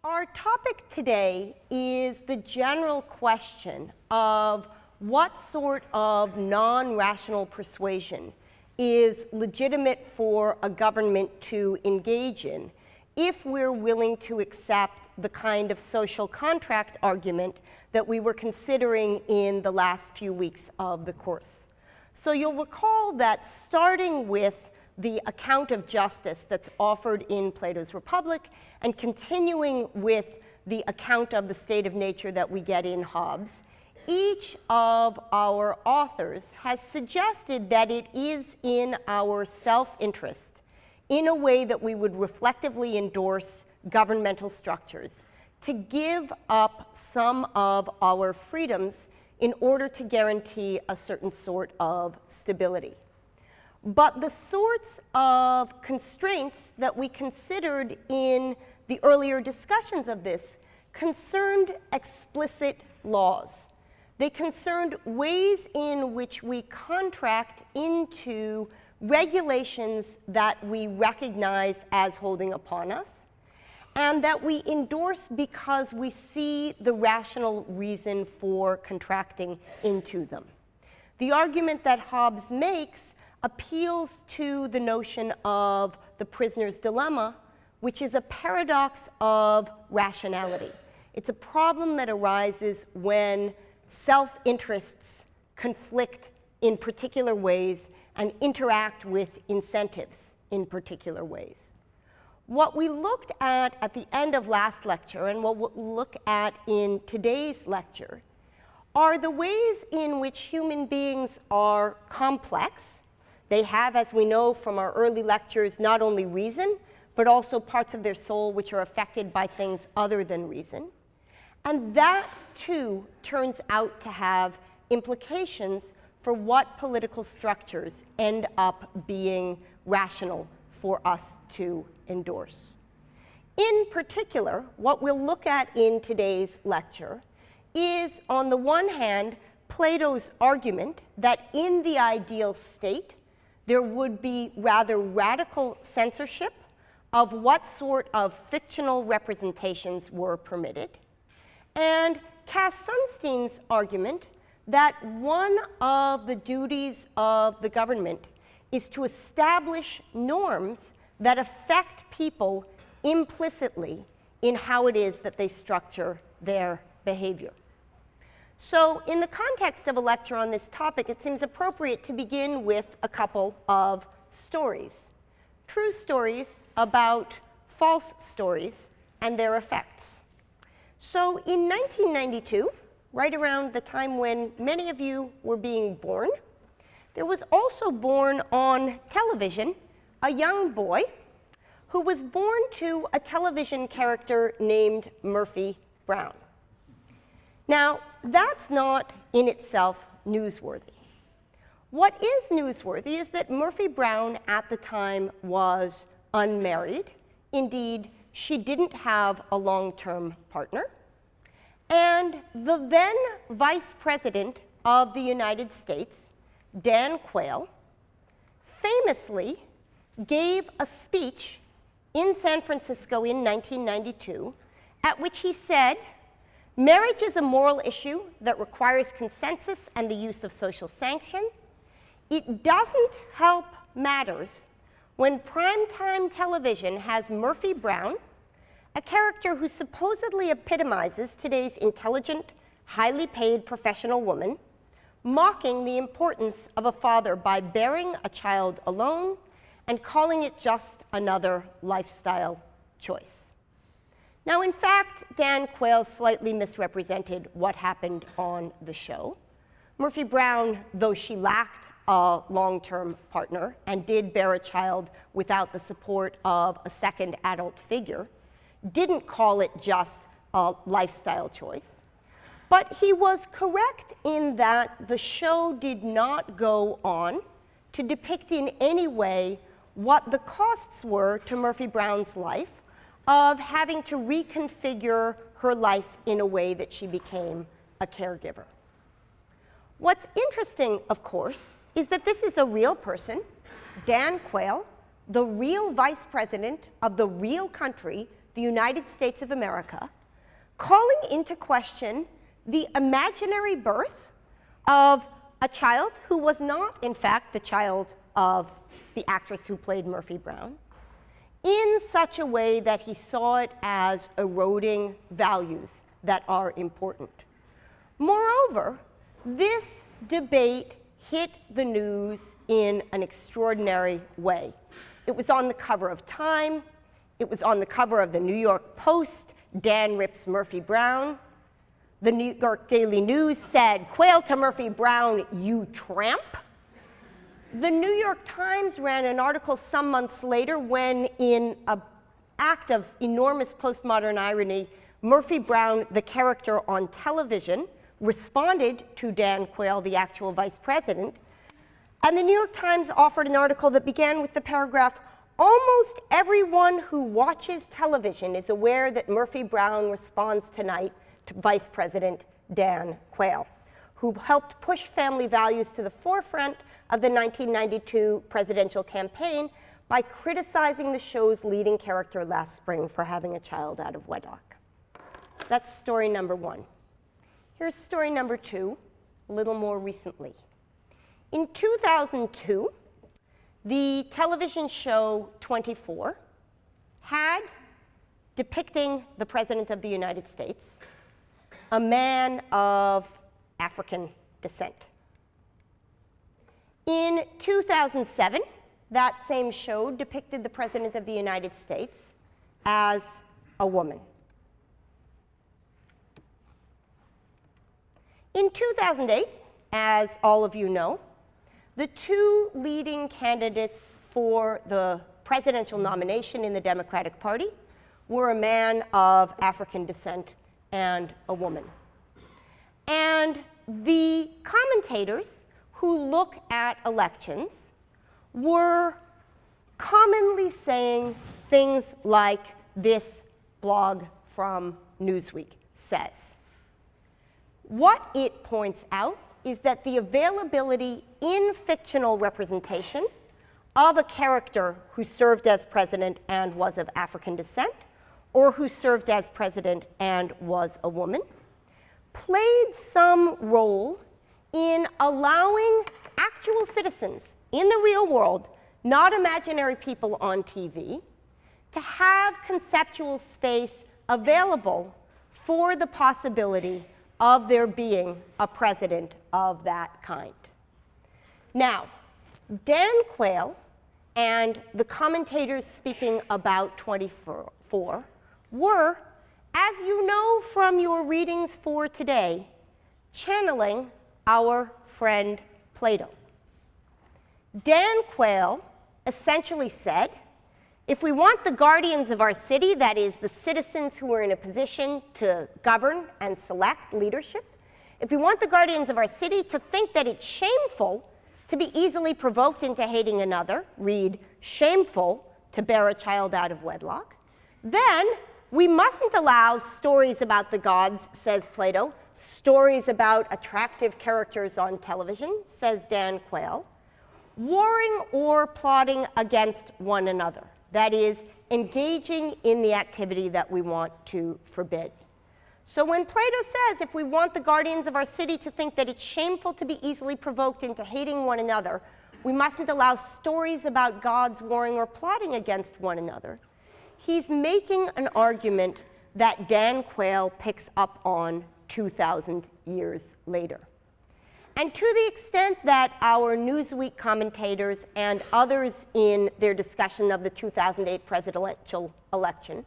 Our topic today is the general question of what sort of non-rational persuasion is legitimate for a government to engage in if we're willing to accept the kind of social contract argument that we were considering in the last few weeks of the course. So you'll recall that starting with the account of justice that's offered in Plato's Republic and continuing with the account of the state of nature that we get in Hobbes, each of our authors has suggested that it is in our self-interest, in a way that we would reflectively endorse governmental structures, to give up some of our freedoms in order to guarantee a certain sort of stability. But the sorts of constraints that we considered in the earlier discussions of this concerned explicit laws. They concerned ways in which we contract into regulations that we recognize as holding upon us, and that we endorse because we see the rational reason for contracting into them. The argument that Hobbes makes appeals to the notion of the prisoner's dilemma, which is a paradox of rationality. It's a problem that arises when self-interests conflict in particular ways and interact with incentives in particular ways. What we looked at the end of last lecture, and what we'll look at in today's lecture, are the ways in which human beings are complex. They have, as we know from our early lectures, not only reason, but also parts of their soul which are affected by things other than reason. And that, too, turns out to have implications for what political structures end up being rational for us to endorse. In particular, what we'll look at in today's lecture is, on the one hand, Plato's argument that in the ideal state, there would be rather radical censorship of what sort of fictional representations were permitted, and Cass Sunstein's argument that one of the duties of the government is to establish norms that affect people implicitly in how it is that they structure their behavior. So in the context of a lecture on this topic, it seems appropriate to begin with a couple of stories. True stories about false stories and their effects. So in 1992, right around the time when many of you were being born, there was also born on television a young boy who was born to a television character named Murphy Brown. Now, that's not in itself newsworthy. What is newsworthy is that Murphy Brown at the time was unmarried. Indeed, she didn't have a long-term partner. And the then Vice President of the United States, Dan Quayle, famously gave a speech in San Francisco in 1992 at which he said, "Marriage is a moral issue that requires consensus and the use of social sanction. It doesn't help matters when primetime television has Murphy Brown, a character who supposedly epitomizes today's intelligent, highly paid professional woman, mocking the importance of a father by bearing a child alone and calling it just another lifestyle choice." Now, in fact, Dan Quayle slightly misrepresented what happened on the show. Murphy Brown, though she lacked a long-term partner and did bear a child without the support of a second adult figure, didn't call it just a lifestyle choice. But he was correct in that the show did not go on to depict in any way what the costs were to Murphy Brown's life of having to reconfigure her life in a way that she became a caregiver. What's interesting, of course, is that this is a real person, Dan Quayle, the real vice president of the real country the United States of America, calling into question the imaginary birth of a child who was not, in fact, the child of the actress who played Murphy Brown, in such a way that he saw it as eroding values that are important. Moreover, this debate hit the news in an extraordinary way. It was on the cover of Time. It was on the cover of the New York Post. Dan rips Murphy Brown. The New York Daily News said, "Quail to Murphy Brown, you tramp." The New York Times ran an article some months later when, in an act of enormous postmodern irony, Murphy Brown, the character on television, responded to Dan Quayle, the actual vice president. And the New York Times offered an article that began with the paragraph, "Almost everyone who watches television is aware that Murphy Brown responds tonight to Vice President Dan Quayle, who helped push family values to the forefront of the 1992 presidential campaign by criticizing the show's leading character last spring for having a child out of wedlock." That's story number one. Here's story number two, a little more recently. In 2002, the television show 24 had, depicting the President of the United States, a man of African descent. In 2007, that same show depicted the President of the United States as a woman. In 2008, as all of you know, the two leading candidates for the presidential nomination in the Democratic Party were a man of African descent and a woman. And the commentators who look at elections were commonly saying things like this blog from Newsweek says. What it points out is that the availability in fictional representation of a character who served as president and was of African descent, or who served as president and was a woman, played some role in allowing actual citizens in the real world, not imaginary people on TV, to have conceptual space available for the possibility of there being a president of that kind. Now, Dan Quayle and the commentators speaking about 24 were, as you know from your readings for today, channeling our friend Plato. Dan Quayle essentially said, if we want the guardians of our city, that is, the citizens who are in a position to govern and select leadership, if we want the guardians of our city to think that it's shameful to be easily provoked into hating another, read, shameful to bear a child out of wedlock, then we mustn't allow stories about the gods, says Plato, stories about attractive characters on television, says Dan Quayle, warring or plotting against one another. That is, engaging in the activity that we want to forbid. So when Plato says, if we want the guardians of our city to think that it's shameful to be easily provoked into hating one another, we mustn't allow stories about gods warring or plotting against one another, he's making an argument that Dan Quayle picks up on 2,000 years later. And to the extent that our Newsweek commentators and others in their discussion of the 2008 presidential election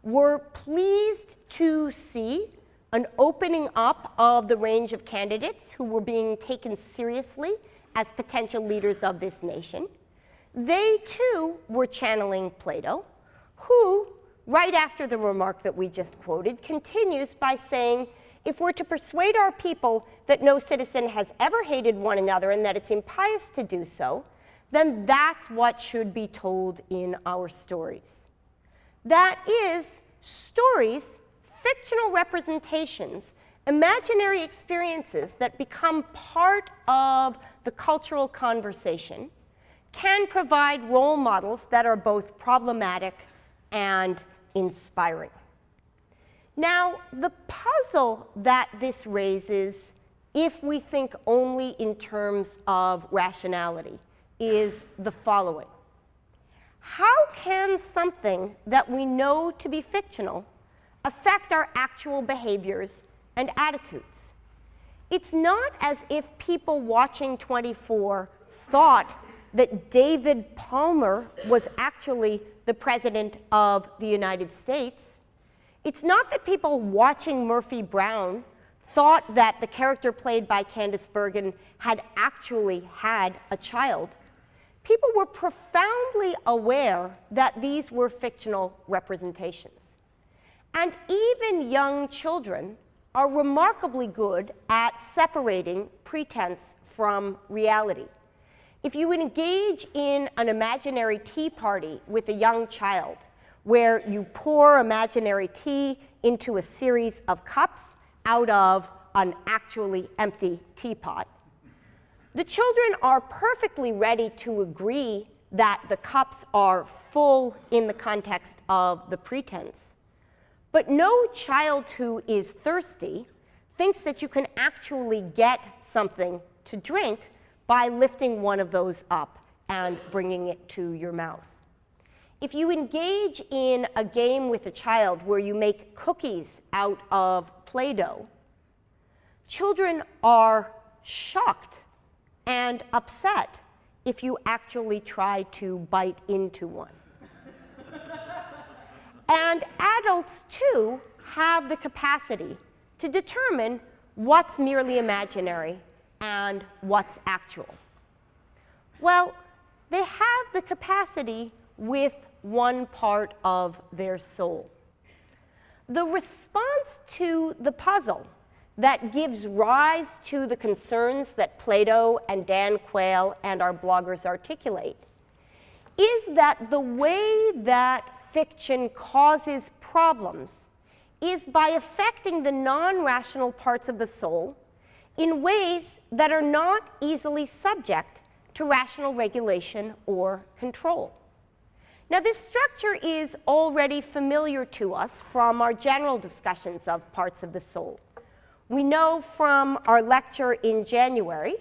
were pleased to see an opening up of the range of candidates who were being taken seriously as potential leaders of this nation, they too were channeling Plato, who, right after the remark that we just quoted, continues by saying, if we're to persuade our people that no citizen has ever hated one another and that it's impious to do so, then that's what should be told in our stories. That is, stories, fictional representations, imaginary experiences that become part of the cultural conversation can provide role models that are both problematic and inspiring. Now, the puzzle that this raises, if we think only in terms of rationality, is the following. How can something that we know to be fictional affect our actual behaviors and attitudes? It's not as if people watching 24 thought that David Palmer was actually the President of the United States. It's not that people watching Murphy Brown thought that the character played by Candice Bergen had actually had a child. People were profoundly aware that these were fictional representations. And even young children are remarkably good at separating pretense from reality. If you engage in an imaginary tea party with a young child, where you pour imaginary tea into a series of cups out of an actually empty teapot, the children are perfectly ready to agree that the cups are full in the context of the pretense. But no child who is thirsty thinks that you can actually get something to drink by lifting one of those up and bringing it to your mouth. If you engage in a game with a child where you make cookies out of Play-Doh, children are shocked and upset if you actually try to bite into one. And adults, too, have the capacity to determine what's merely imaginary and what's actual. Well, they have the capacity with one part of their soul. The response to the puzzle that gives rise to the concerns that Plato and Dan Quayle and our bloggers articulate is that the way that fiction causes problems is by affecting the non-rational parts of the soul in ways that are not easily subject to rational regulation or control. Now, this structure is already familiar to us from our general discussions of parts of the soul. We know from our lecture in January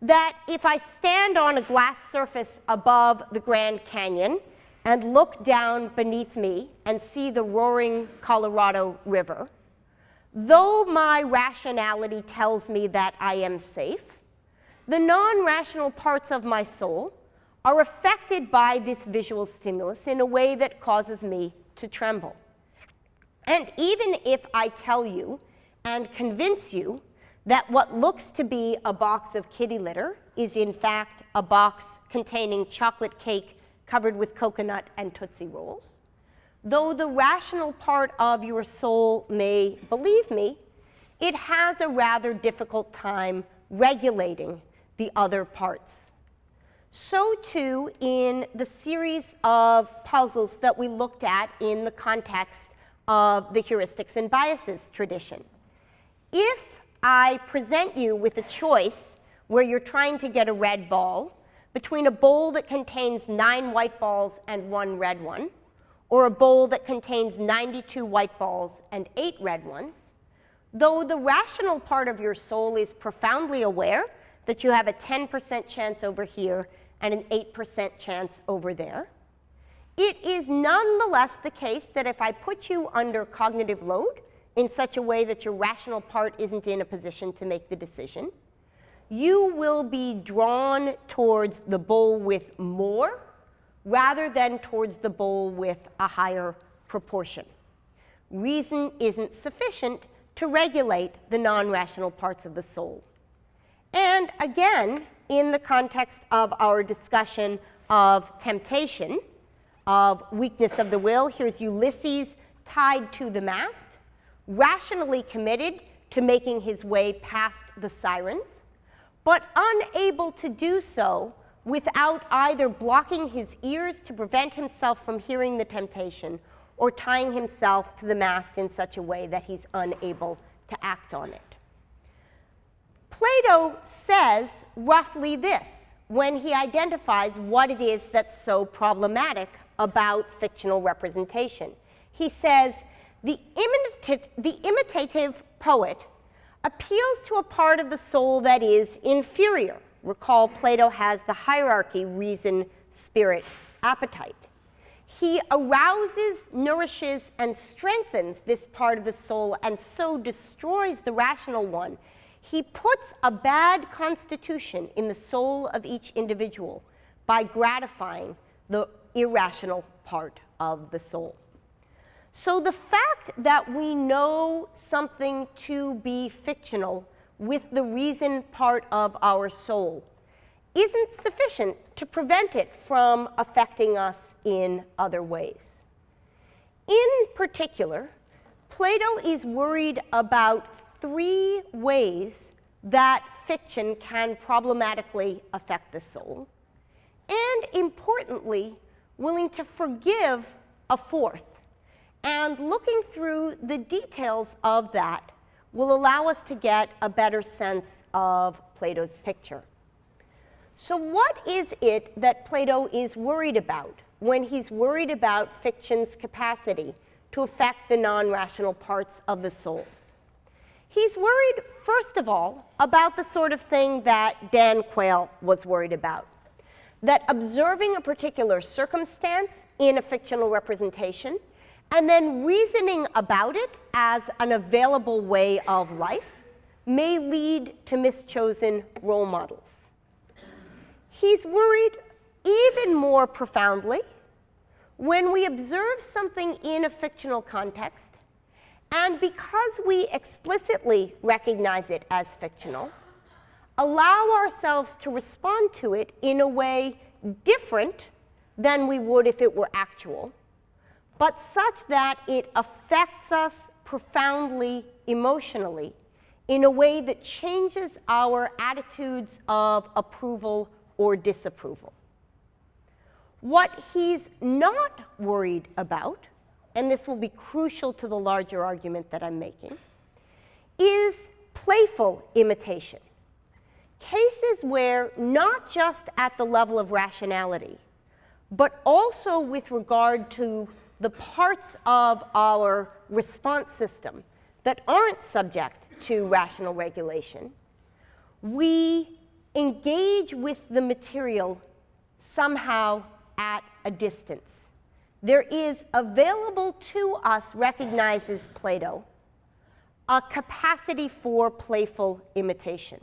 that if I stand on a glass surface above the Grand Canyon and look down beneath me and see the roaring Colorado River, though my rationality tells me that I am safe, the non-rational parts of my soul are affected by this visual stimulus in a way that causes me to tremble. And even if I tell you and convince you that what looks to be a box of kitty litter is in fact a box containing chocolate cake covered with coconut and Tootsie Rolls, though the rational part of your soul may believe me, it has a rather difficult time regulating the other parts. So too in the series of puzzles that we looked at in the context of the heuristics and biases tradition. If I present you with a choice where you're trying to get a red ball between a bowl that contains 9 white balls and 1 red one, or a bowl that contains 92 white balls and 8 red ones, though the rational part of your soul is profoundly aware that you have a 10% chance over here and an 8% chance over there, it is nonetheless the case that if I put you under cognitive load in such a way that your rational part isn't in a position to make the decision, you will be drawn towards the bowl with more rather than towards the bowl with a higher proportion. Reason isn't sufficient to regulate the non-rational parts of the soul. And again, in the context of our discussion of temptation, of weakness of the will, here's Ulysses tied to the mast, rationally committed to making his way past the sirens, but unable to do so without either blocking his ears to prevent himself from hearing the temptation or tying himself to the mast in such a way that he's unable to act on it. Plato says roughly this when he identifies what it is that's so problematic about fictional representation. He says, the imitative poet appeals to a part of the soul that is inferior. Recall, Plato has the hierarchy: reason, spirit, appetite. He arouses, nourishes, and strengthens this part of the soul, and so destroys the rational one. He puts a bad constitution in the soul of each individual by gratifying the irrational part of the soul. So the fact that we know something to be fictional with the reason part of our soul isn't sufficient to prevent it from affecting us in other ways. In particular, Plato is worried about 3 ways that fiction can problematically affect the soul, and importantly, willing to forgive a 4th. And looking through the details of that will allow us to get a better sense of Plato's picture. So what is it that Plato is worried about when he's worried about fiction's capacity to affect the non-rational parts of the soul? He's worried, first of all, about the sort of thing that Dan Quayle was worried about, that observing a particular circumstance in a fictional representation and then reasoning about it as an available way of life may lead to mischosen role models. He's worried even more profoundly when we observe something in a fictional context, and because we explicitly recognize it as fictional, allow ourselves to respond to it in a way different than we would if it were actual, but such that it affects us profoundly emotionally in a way that changes our attitudes of approval or disapproval. What he's not worried about, and this will be crucial to the larger argument that I'm making, is playful imitation. Cases where, not just at the level of rationality, but also with regard to the parts of our response system that aren't subject to rational regulation, we engage with the material somehow at a distance. There is available to us, recognizes Plato, a capacity for playful imitation.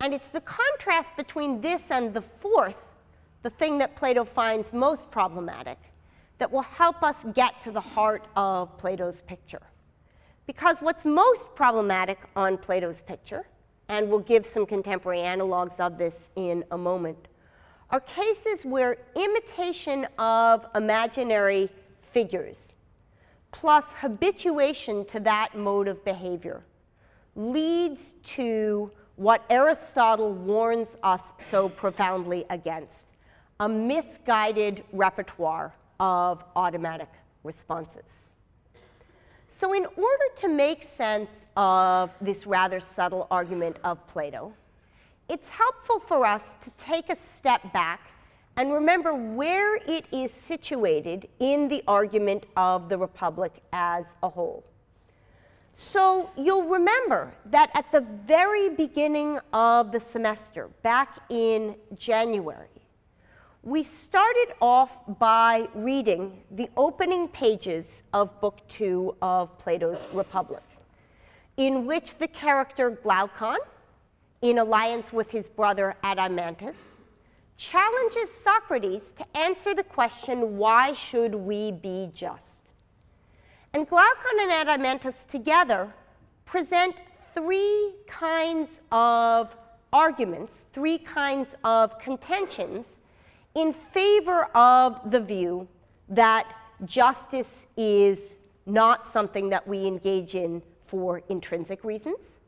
And it's the contrast between this and the 4th, the thing that Plato finds most problematic, that will help us get to the heart of Plato's picture. Because what's most problematic on Plato's picture, and we'll give some contemporary analogs of this in a moment, are cases where imitation of imaginary figures plus habituation to that mode of behavior leads to what Aristotle warns us so profoundly against, a misguided repertoire of automatic responses. So in order to make sense of this rather subtle argument of Plato, it's helpful for us to take a step back and remember where it is situated in the argument of the Republic as a whole. So you'll remember that at the very beginning of the semester, back in January, we started off by reading the opening pages of Book 2 of Plato's Republic, in which the character Glaucon, in alliance with his brother Adeimantus, challenges Socrates to answer the question, why should we be just? And Glaucon and Adeimantus together present 3 kinds of arguments, 3 kinds of contentions in favor of the view that justice is not something that we engage in for intrinsic reasons,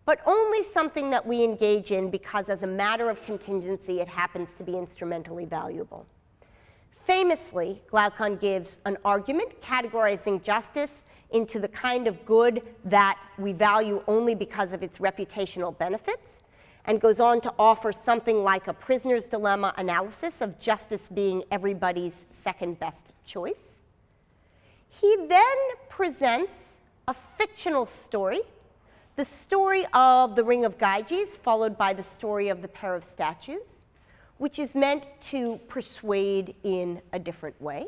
but only something that we engage in because as a matter of contingency, it happens to be instrumentally valuable. Famously, Glaucon gives an argument categorizing justice into the kind of good that we value only because of its reputational benefits, and goes on to offer something like a prisoner's dilemma analysis of justice being everybody's second best choice. He then presents a fictional story, the story of the Ring of Gyges, followed by the story of the pair of statues, which is meant to persuade in a different way.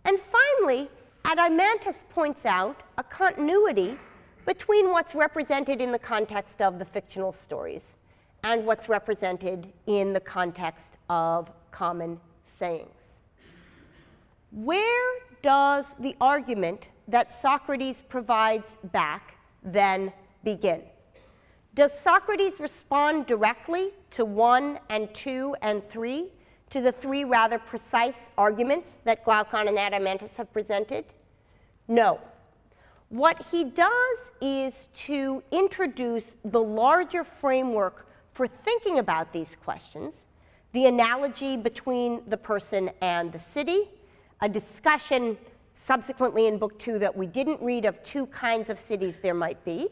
And finally, Adeimantus points out a continuity between what's represented in the context of the fictional stories and what's represented in the context of common sayings. Where does the argument that Socrates provides back then begin? Does Socrates respond directly to 1 and 2 and 3, to the 3 rather precise arguments that Glaucon and Adeimantus have presented? No. What he does is to introduce the larger framework for thinking about these questions, the analogy between the person and the city, a discussion subsequently in Book 2 that we didn't read of 2 kinds of cities there might be,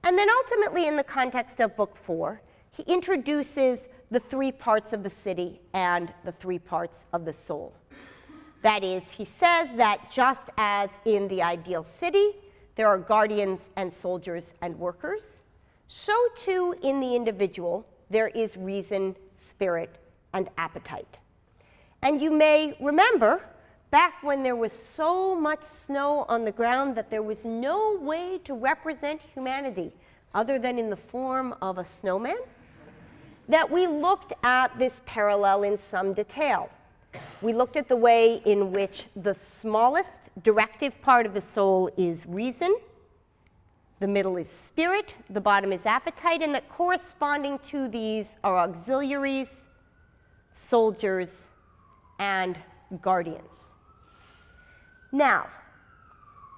and then ultimately in the context of Book 4, he introduces the 3 parts of the city and the 3 parts of the soul. That is, he says that just as in the ideal city, there are guardians and soldiers and workers, so too in the individual, there is reason, spirit, and appetite. And you may remember, back when there was so much snow on the ground that there was no way to represent humanity other than in the form of a snowman, that we looked at this parallel in some detail. We looked at the way in which the smallest directive part of the soul is reason, the middle is spirit, the bottom is appetite, and that corresponding to these are auxiliaries, soldiers, and guardians. Now,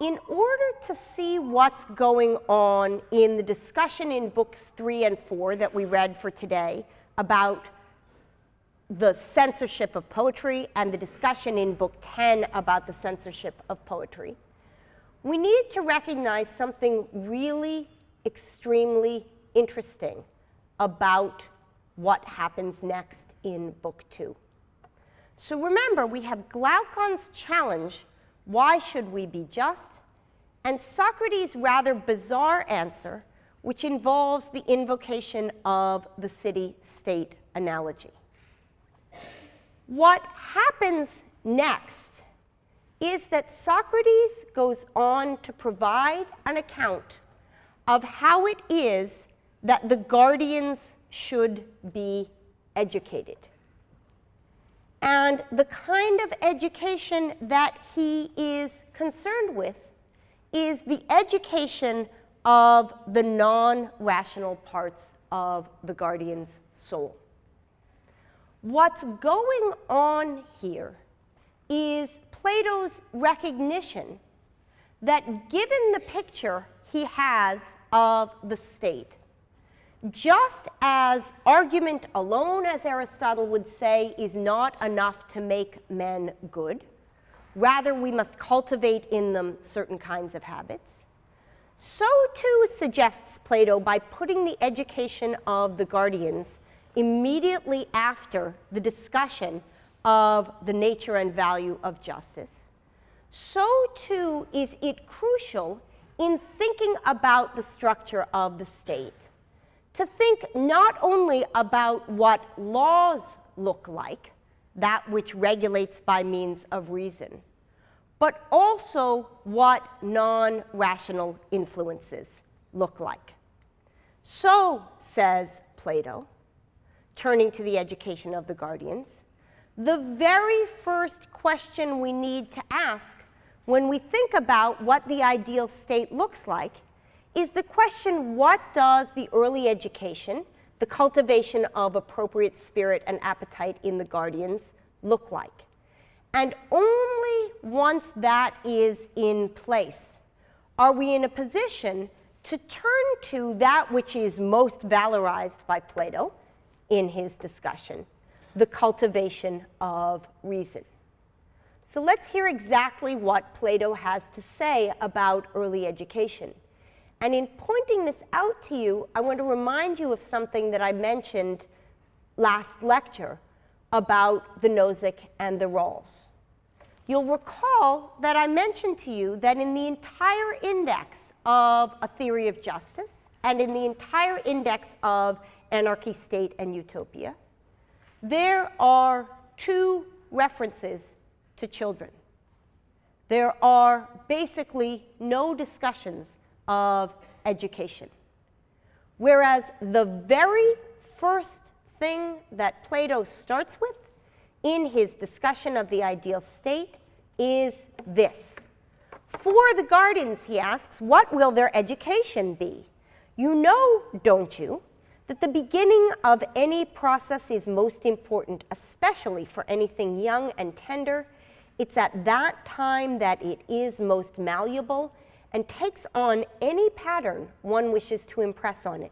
in order to see what's going on in the discussion in books 3 and 4 that we read for today about the censorship of poetry and the discussion in book 10 about the censorship of poetry, we need to recognize something really extremely interesting about what happens next in book 2. So remember, we have Glaucon's challenge, why should we be just? And Socrates' rather bizarre answer, which involves the invocation of the city-state analogy. What happens next is that Socrates goes on to provide an account of how it is that the guardians should be educated. And the kind of education that he is concerned with is the education of the non-rational parts of the guardian's soul. What's going on here is Plato's recognition that given the picture he has of the state, just as argument alone, as Aristotle would say, is not enough to make men good, rather we must cultivate in them certain kinds of habits, so too suggests Plato by putting the education of the guardians immediately after the discussion of the nature and value of justice, so too is it crucial in thinking about the structure of the state to think not only about what laws look like, that which regulates by means of reason, but also what non-rational influences look like. So, says Plato, turning to the education of the guardians, the very first question we need to ask when we think about what the ideal state looks like is the question, what does the early education, the cultivation of appropriate spirit and appetite in the guardians, look like? And only once that is in place are we in a position to turn to that which is most valorized by Plato in his discussion, the cultivation of reason. So let's hear exactly what Plato has to say about early education. And in pointing this out to you, I want to remind you of something that I mentioned last lecture about the Nozick and the Rawls. You'll recall that I mentioned to you that in the entire index of A Theory of Justice and in the entire index of Anarchy, State, and Utopia, there are 2 references to children. There are basically no discussions of education. Whereas the very first thing that Plato starts with in his discussion of the ideal state is this. For the guardians, he asks, what will their education be? You know, don't you, that the beginning of any process is most important, especially for anything young and tender. It's at that time that it is most malleable and takes on any pattern one wishes to impress on it.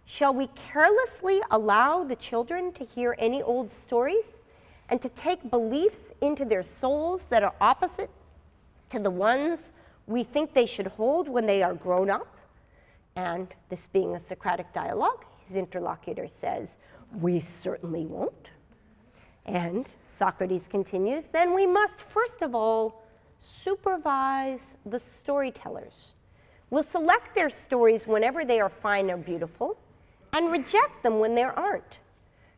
Shall we carelessly allow the children to hear any old stories and to take beliefs into their souls that are opposite to the ones we think they should hold when they are grown up? And this being a Socratic dialogue, his interlocutor says, we certainly won't. And Socrates continues, then we must first of all supervise the storytellers. We'll select their stories whenever they are fine or beautiful and reject them when there aren't.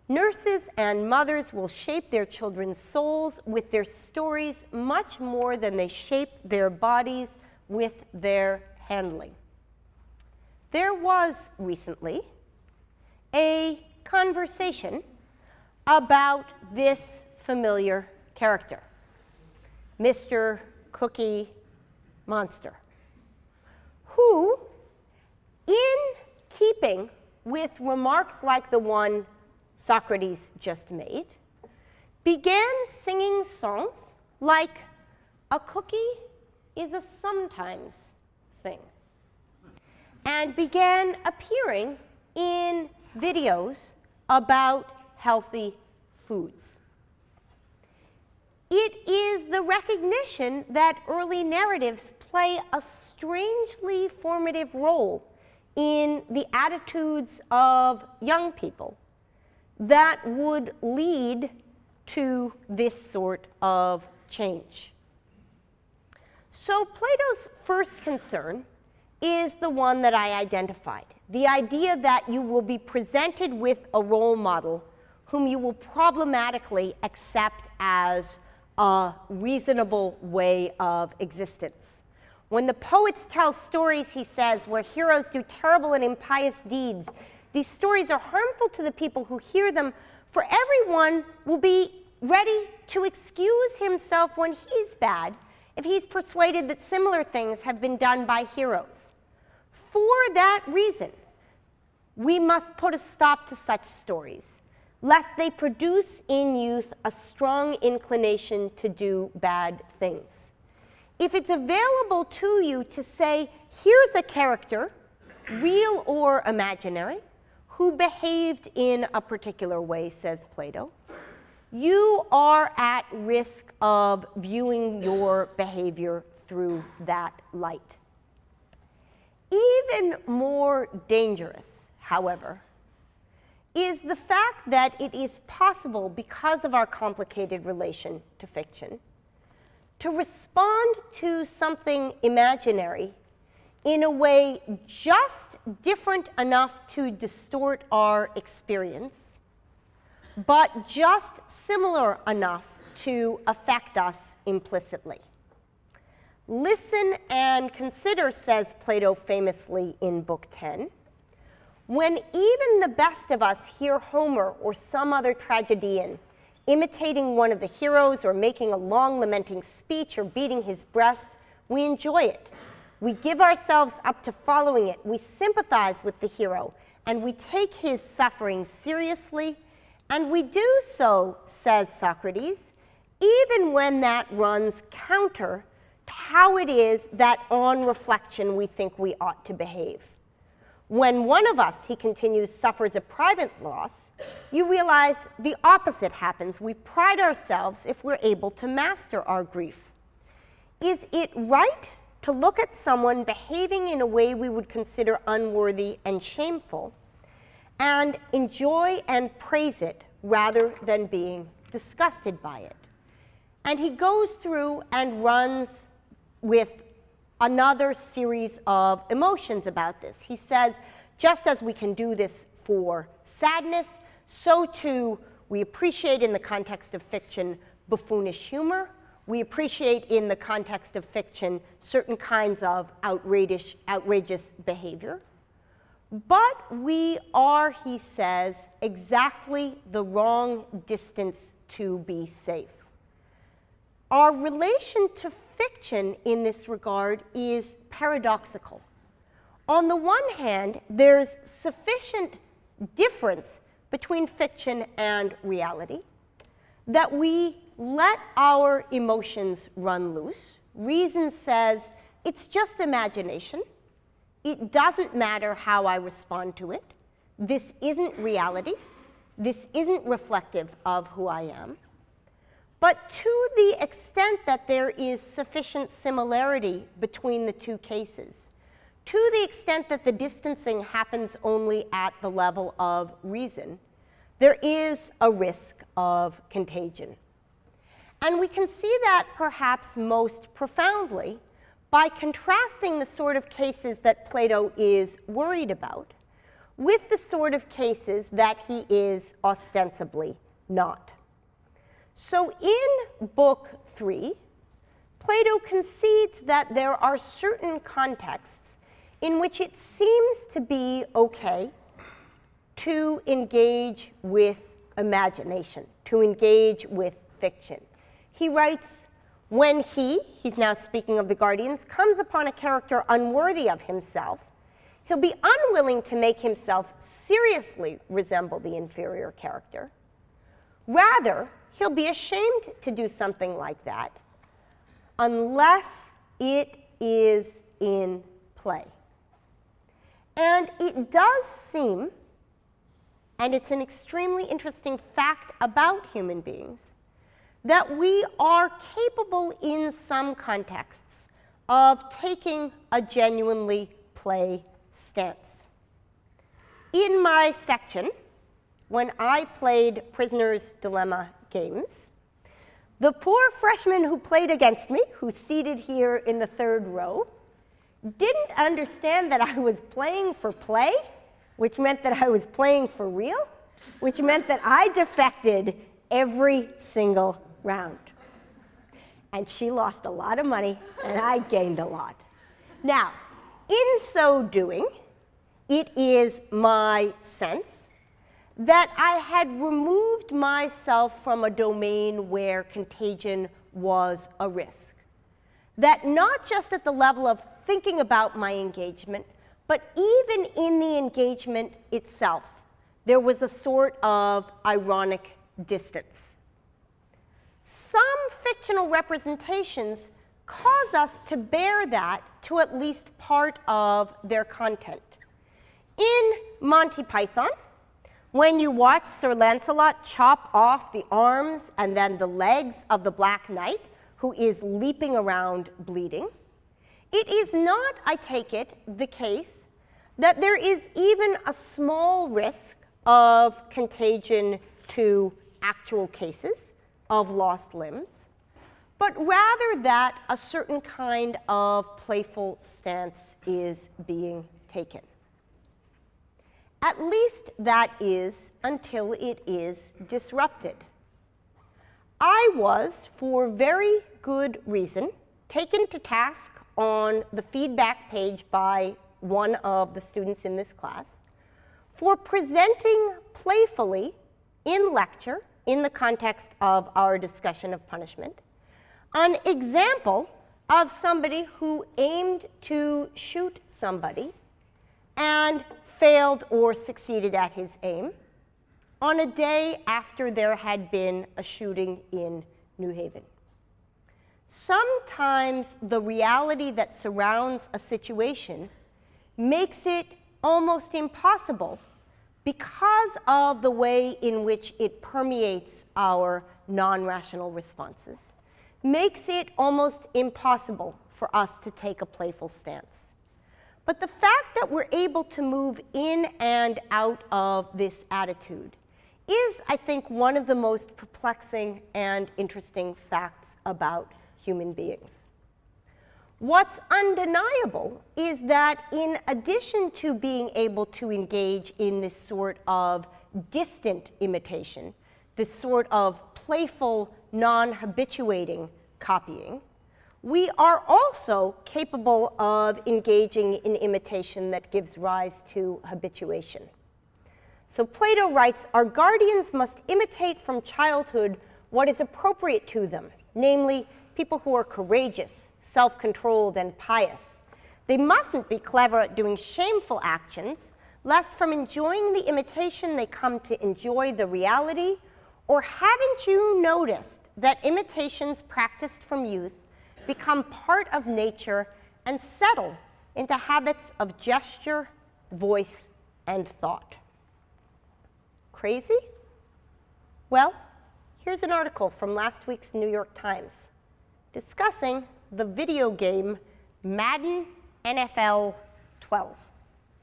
Nurses and mothers will shape their children's souls with their stories much more than they shape their bodies with their handling. There was recently a conversation about this familiar character, Mr. Cookie Monster, who, in keeping with remarks like the one Socrates just made, began singing songs like, a cookie is a sometimes thing, and began appearing in videos about healthy foods. It is the recognition that early narratives play a strangely formative role in the attitudes of young people that would lead to this sort of change. So Plato's first concern is the one that I identified, the idea that you will be presented with a role model whom you will problematically accept as a reasonable way of existence. When the poets tell stories, he says, where heroes do terrible and impious deeds, these stories are harmful to the people who hear them, for everyone will be ready to excuse himself when he's bad if he's persuaded that similar things have been done by heroes. For that reason, we must put a stop to such stories, lest they produce in youth a strong inclination to do bad things. If it's available to you to say, here's a character, real or imaginary, who behaved in a particular way, says Plato, you are at risk of viewing your behavior through that light. Even more dangerous, however, is the fact that it is possible, because of our complicated relation to fiction, to respond to something imaginary in a way just different enough to distort our experience, but just similar enough to affect us implicitly. Listen and consider, says Plato famously in Book 10, when even the best of us hear Homer or some other tragedian imitating one of the heroes or making a long lamenting speech or beating his breast, we enjoy it. We give ourselves up to following it. We sympathize with the hero, and we take his suffering seriously, and we do so, says Socrates, even when that runs counter to how it is that on reflection we think we ought to behave. When one of us, he continues, suffers a private loss, you realize the opposite happens. We pride ourselves if we're able to master our grief. Is it right to look at someone behaving in a way we would consider unworthy and shameful and enjoy and praise it rather than being disgusted by it? And he goes through and runs with another series of emotions about this. He says, just as we can do this for sadness, so too we appreciate in the context of fiction buffoonish humor. We appreciate in the context of fiction certain kinds of outrageous behavior. But we are, he says, exactly the wrong distance to be safe. Our relation to fiction in this regard is paradoxical. On the one hand, there's sufficient difference between fiction and reality that we let our emotions run loose. Reason says it's just imagination. It doesn't matter how I respond to it. This isn't reality. This isn't reflective of who I am. But to the extent that there is sufficient similarity between the two cases, to the extent that the distancing happens only at the level of reason, there is a risk of contagion. And we can see that perhaps most profoundly by contrasting the sort of cases that Plato is worried about with the sort of cases that he is ostensibly not. So in Book 3, Plato concedes that there are certain contexts in which it seems to be okay to engage with imagination, to engage with fiction. He writes, when he's now speaking of the Guardians, comes upon a character unworthy of himself, he'll be unwilling to make himself seriously resemble the inferior character. Rather, he'll be ashamed to do something like that unless it is in play. And it does seem, and it's an extremely interesting fact about human beings, that we are capable in some contexts of taking a genuinely play stance. In my section, when I played Prisoner's Dilemma games, the poor freshman who played against me, who's seated here in the third row, didn't understand that I was playing for play, which meant that I was playing for real, which meant that I defected every single round. And she lost a lot of money, and I gained a lot. Now, in so doing, it is my sense that I had removed myself from a domain where contagion was a risk. That not just at the level of thinking about my engagement, but even in the engagement itself, there was a sort of ironic distance. Some fictional representations cause us to bear that to at least part of their content. In Monty Python, when you watch Sir Lancelot chop off the arms and then the legs of the Black Knight, who is leaping around bleeding, it is not, I take it, the case that there is even a small risk of contagion to actual cases of lost limbs, but rather that a certain kind of playful stance is being taken. At least that is until it is disrupted. I was, for very good reason, taken to task on the feedback page by one of the students in this class for presenting playfully in lecture, in the context of our discussion of punishment, an example of somebody who aimed to shoot somebody and failed or succeeded at his aim on a day after there had been a shooting in New Haven. Sometimes the reality that surrounds a situation makes it almost impossible because of the way in which it permeates our non-rational responses, makes it almost impossible for us to take a playful stance. But the fact that we're able to move in and out of this attitude is, I think, one of the most perplexing and interesting facts about human beings. What's undeniable is that in addition to being able to engage in this sort of distant imitation, this sort of playful, non-habituating copying, we are also capable of engaging in imitation that gives rise to habituation. So Plato writes, "Our guardians must imitate from childhood what is appropriate to them, namely people who are courageous, self-controlled, and pious. They mustn't be clever at doing shameful actions, lest from enjoying the imitation they come to enjoy the reality. Or haven't you noticed that imitations practiced from youth become part of nature and settle into habits of gesture, voice, and thought?" Crazy? Well, here's an article from last week's New York Times discussing the video game Madden NFL 12.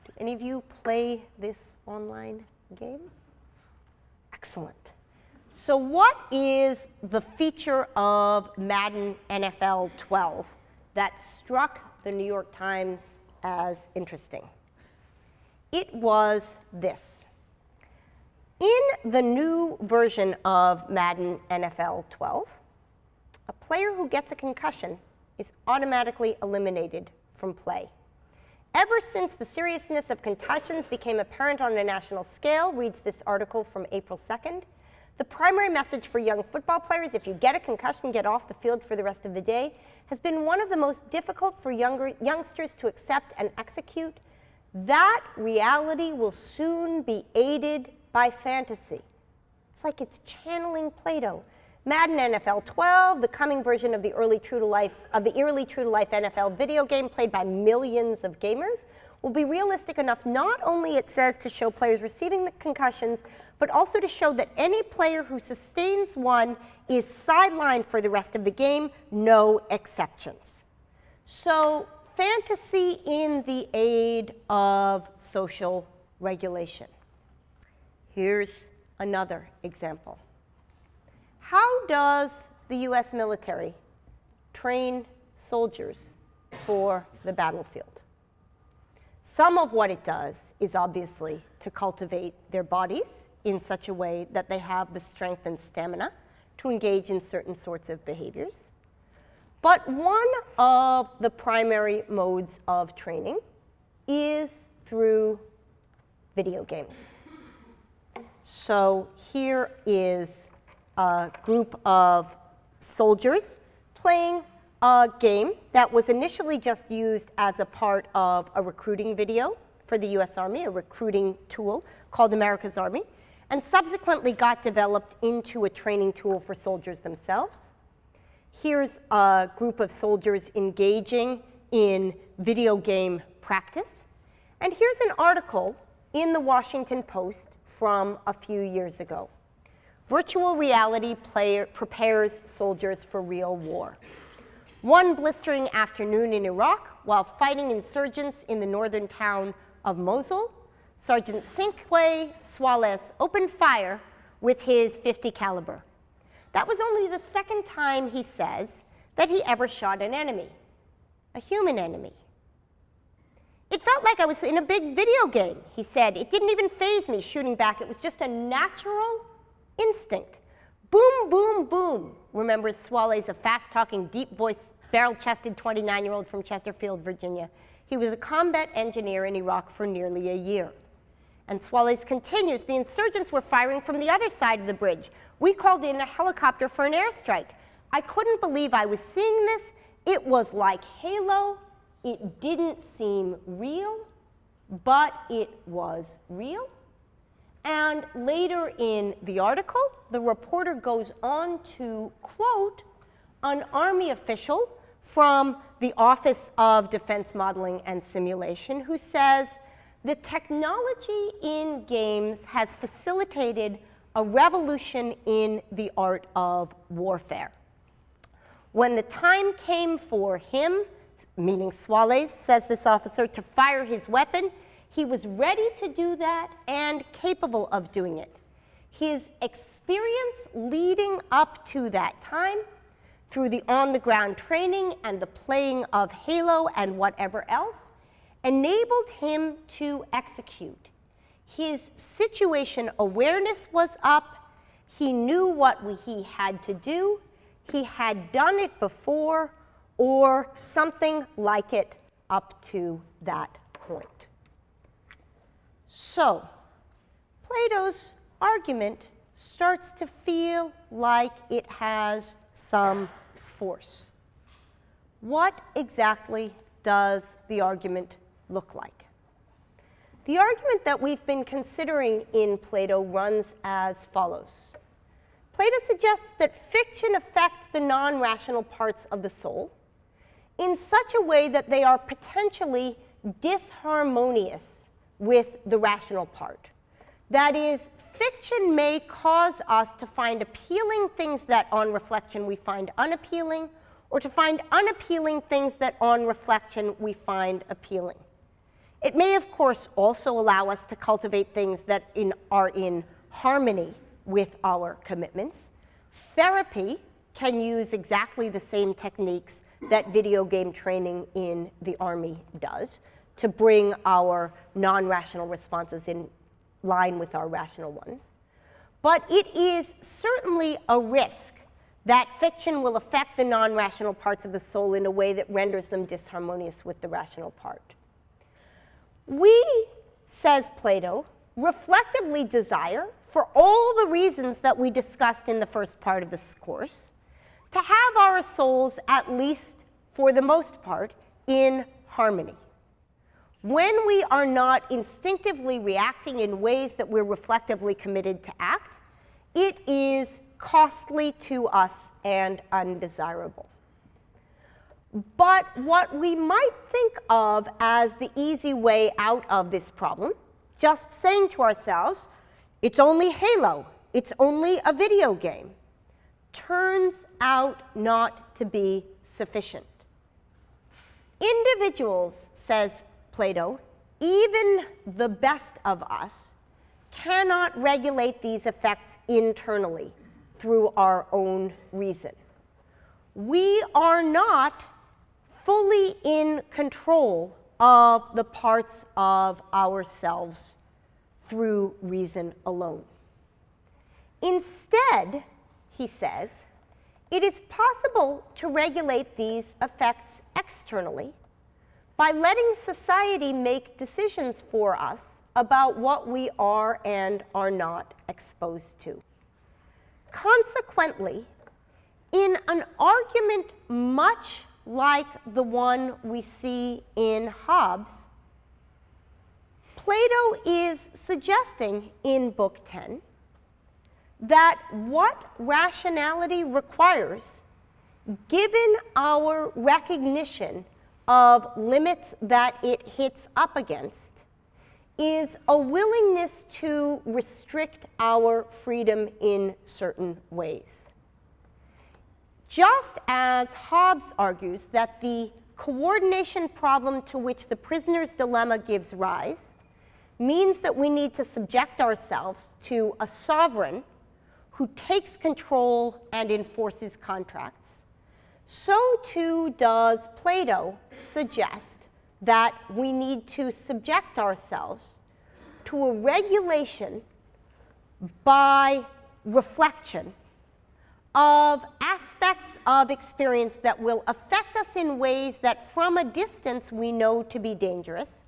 Do any of you play this online game? Excellent. So what is the feature of Madden NFL 12 that struck the New York Times as interesting? It was this. In the new version of Madden NFL 12, a player who gets a concussion is automatically eliminated from play. Ever since the seriousness of concussions became apparent on a national scale, reads this article from April 2nd, the primary message for young football players, if you get a concussion, get off the field for the rest of the day, has been one of the most difficult for youngsters to accept and execute. That reality will soon be aided by fantasy. It's like it's channeling Plato. Madden NFL 12, the coming version of the eerily true to life NFL video game played by millions of gamers, will be realistic enough not only, it says, to show players receiving the concussions, but also to show that any player who sustains one is sidelined for the rest of the game, no exceptions. So fantasy in the aid of social regulation. Here's another example. How does the US military train soldiers for the battlefield? Some of what it does is obviously to cultivate their bodies in such a way that they have the strength and stamina to engage in certain sorts of behaviors. But one of the primary modes of training is through video games. So here is a group of soldiers playing a game that was initially just used as a part of a recruiting video for the US Army, a recruiting tool called America's Army, and subsequently got developed into a training tool for soldiers themselves. Here's a group of soldiers engaging in video game practice. And here's an article in the Washington Post from a few years ago. Virtual reality prepares soldiers for real war. One blistering afternoon in Iraq, while fighting insurgents in the northern town of Mosul, Sergeant Cinque Suarez opened fire with his .50 caliber. That was only the second time, he says, that he ever shot an enemy, a human enemy. It felt like I was in a big video game, he said. It didn't even faze me shooting back. It was just a natural instinct. Boom, boom, boom, remembers Suarez, a fast-talking, deep-voiced, barrel-chested 29-year-old from Chesterfield, Virginia. He was a combat engineer in Iraq for nearly a year. And Suarez continues, the insurgents were firing from the other side of the bridge. We called in a helicopter for an airstrike. I couldn't believe I was seeing this. It was like Halo. It didn't seem real, but it was real. And later in the article, the reporter goes on to quote an Army official from the Office of Defense Modeling and Simulation who says, the technology in games has facilitated a revolution in the art of warfare. When the time came for him, meaning Suarez, says this officer, to fire his weapon, he was ready to do that and capable of doing it. His experience leading up to that time, through the on-the-ground training and the playing of Halo and whatever else, enabled him to execute. His situation awareness was up. He knew what he had to do. He had done it before, or something like it up to that point. So, Plato's argument starts to feel like it has some force. What exactly does the argument look like? The argument that we've been considering in Plato runs as follows. Plato suggests that fiction affects the non-rational parts of the soul in such a way that they are potentially disharmonious with the rational part. That is, fiction may cause us to find appealing things that on reflection we find unappealing, or to find unappealing things that on reflection we find appealing. It may, of course, also allow us to cultivate things that are in harmony with our commitments. Therapy can use exactly the same techniques that video game training in the Army does to bring our non-rational responses in line with our rational ones. But it is certainly a risk that fiction will affect the non-rational parts of the soul in a way that renders them disharmonious with the rational part. We, says Plato, reflectively desire, for all the reasons that we discussed in the first part of this course, to have our souls, at least for the most part, in harmony. When we are not instinctively reacting in ways that we're reflectively committed to act, it is costly to us and undesirable. But what we might think of as the easy way out of this problem, just saying to ourselves, it's only Halo, it's only a video game, turns out not to be sufficient. Individuals, says Plato, even the best of us, cannot regulate these effects internally through our own reason. We are not fully in control of the parts of ourselves through reason alone. Instead, he says, it is possible to regulate these effects externally by letting society make decisions for us about what we are and are not exposed to. Consequently, in an argument much like the one we see in Hobbes, Plato is suggesting in Book 10 that what rationality requires, given our recognition of limits that it hits up against, is a willingness to restrict our freedom in certain ways. Just as Hobbes argues that the coordination problem to which the prisoner's dilemma gives rise means that we need to subject ourselves to a sovereign who takes control and enforces contracts, so too does Plato suggest that we need to subject ourselves to a regulation by reflection of aspects of experience that will affect us in ways that from a distance we know to be dangerous,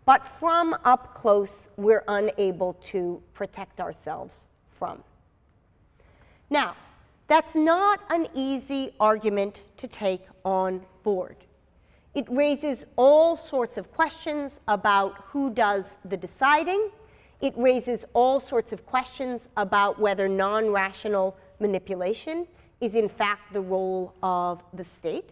but from up close we're unable to protect ourselves from. Now, that's not an easy argument to take on board. It raises all sorts of questions about who does the deciding. It raises all sorts of questions about whether non-rational manipulation is in fact the role of the state.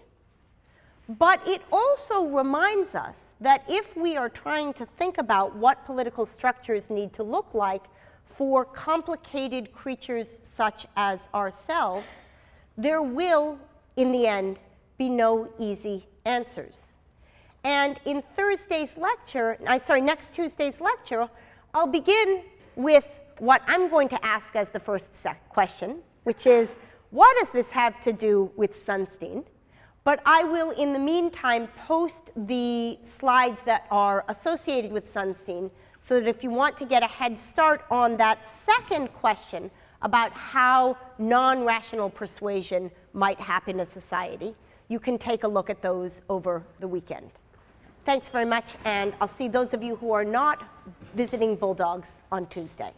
But it also reminds us that if we are trying to think about what political structures need to look like for complicated creatures such as ourselves, there will, in the end, be no easy answers. And in next Tuesday's lecture, I'll begin with what I'm going to ask as the first question, which is, what does this have to do with Sunstein? But I will, in the meantime, post the slides that are associated with Sunstein so that if you want to get a head start on that second question about how non-rational persuasion might happen in a society, you can take a look at those over the weekend. Thanks very much, and I'll see those of you who are not visiting Bulldogs on Tuesday.